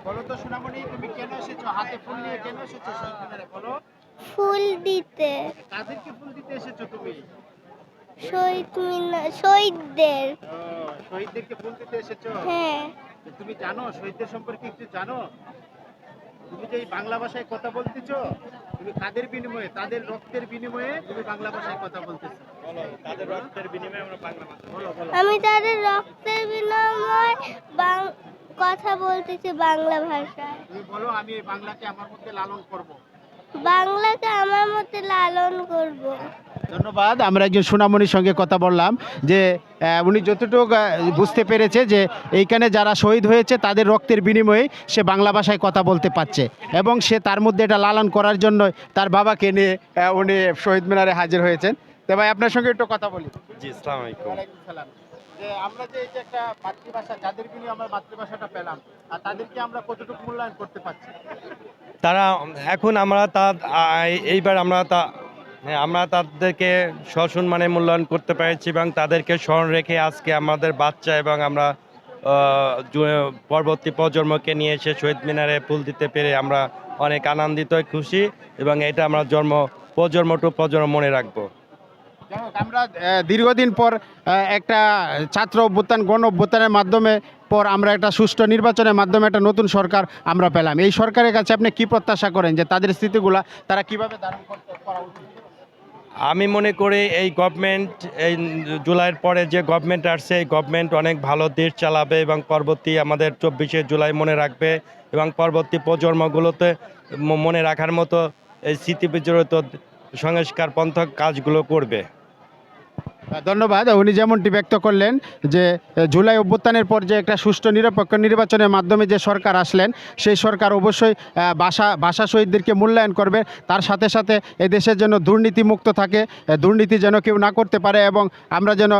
বলো তো সোনামণি, তুমি কেন এসেছো? হাতে ফুল নিয়ে কেন এসেছো শহীদ মিনারে বলো? ফুল দিতে। কাদেরকে ফুল দিতে এসেছো তুমি? শহীদদের। ও, শহীদদেরকে ফুল দিতে এসেছো? হ্যাঁ। তো তুমি জানো শহীদদের সম্পর্কে কিছু জানো? তুমি যে এই বাংলা ভাষায় কথা বলতেছো, তুমি কাদের বিনিময়ে, তাদের রক্তের বিনিময়ে তুমি বাংলা ভাষায় কথা বলতেছো? বলো, তাদের রক্তের বিনিময়ে আমরা বাংলা ভাষা বলো বলো। আমি তাদের রক্তের বিনিময়ে কথা বলতেছি বাংলা ভাষায়। তুমি বলো, আমি এই বাংলাকে আমার মধ্যে লালন করব। বাংলাকে আমার মতে লালন করব। ধন্যবাদ। আমরা একজন সোনামণির সঙ্গে কথা বললাম যে উনি যতটুকু বুঝতে পেরেছে যে এইখানে যারা শহীদ হয়েছে তাদের রক্তের বিনিময়ে সে বাংলা ভাষায় কথা বলতে পারছে, এবং সে তার মধ্যে এটা লালন করার জন্য তার বাবাকে নিয়ে উনি শহীদ মিনারে হাজির হয়েছেন। তো ভাই, আপনার সঙ্গে একটু কথা বলি। জি, আসসালামু আলাইকুম। ওয়ালাইকুম সালাম। যে আমরা যে এই যে একটা মাতৃভাষা, যাদের বিনিময়ে আমরা মাতৃভাষাটা পেলাম, আর তাদেরকে আমরা কতটুকু মূল্যায়ন করতে পারছি? তারা এখন আমরা এইবার আমরা তাদেরকে সসম্মানে মূল্যায়ন করতে পেরেছি এবং তাদেরকে স্মরণ রেখে আজকে আমাদের বাচ্চা এবং আমরা পরবর্তী প্রজন্মকে নিয়ে এসে শহীদ মিনারে ফুল দিতে পেরে আমরা অনেক আনন্দিত, খুশি, এবং এটা আমরা প্রজন্ম টু প্রজন্ম মনে রাখবো। যাই হোক, আমরা দীর্ঘদিন পর একটা ছাত্র অভ্যুত্থান, গণ অভ্যুত্থানের মাধ্যমে পর আমরা একটা সুষ্ঠু নির্বাচনের মাধ্যমে একটা নতুন সরকার আমরা পেলাম। এই সরকারের কাছে আপনি কি প্রত্যাশা করেন যে তাদের স্থিতিগুলা তারা কিভাবে ধারণ করা উচিত? আমি মনে করি এই গভর্নমেন্ট, এই জুলাইয়ের পরে যে গভর্নমেন্ট আসছে, এই গভর্নমেন্ট অনেক ভালো দেশ চালাবে এবং পরবর্তী আমাদের 24শে জুলাই মনে রাখবে এবং পরবর্তী প্রজন্মগুলোতে মনে রাখার মতো এই স্মৃতি বিজড়িত সংস্কার পন্থক কাজগুলো করবে। ধন্যবাদ। উনি যেমনটি ব্যক্ত করলেন যে জুলাই অভ্যুত্থানের পর যে একটা সুষ্ঠু নিরপেক্ষ নির্বাচনের মাধ্যমে যে সরকার আসলেন, সেই সরকার অবশ্যই ভাষা শহীদদেরকে মূল্যায়ন করবে, তার সাথে সাথে এদেশের জন্য দুর্নীতিমুক্ত থাকে, দুর্নীতি যেন কেউ না করতে পারে, এবং আমরা যেন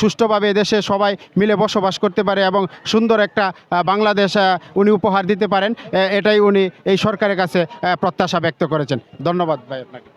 সুষ্ঠুভাবে এদেশে সবাই মিলে বসবাস করতে পারে এবং সুন্দর একটা বাংলাদেশ উনি উপহার দিতে পারেন। এটাই উনি এই সরকারের কাছে প্রত্যাশা ব্যক্ত করেছেন। ধন্যবাদ ভাই আপনাকে।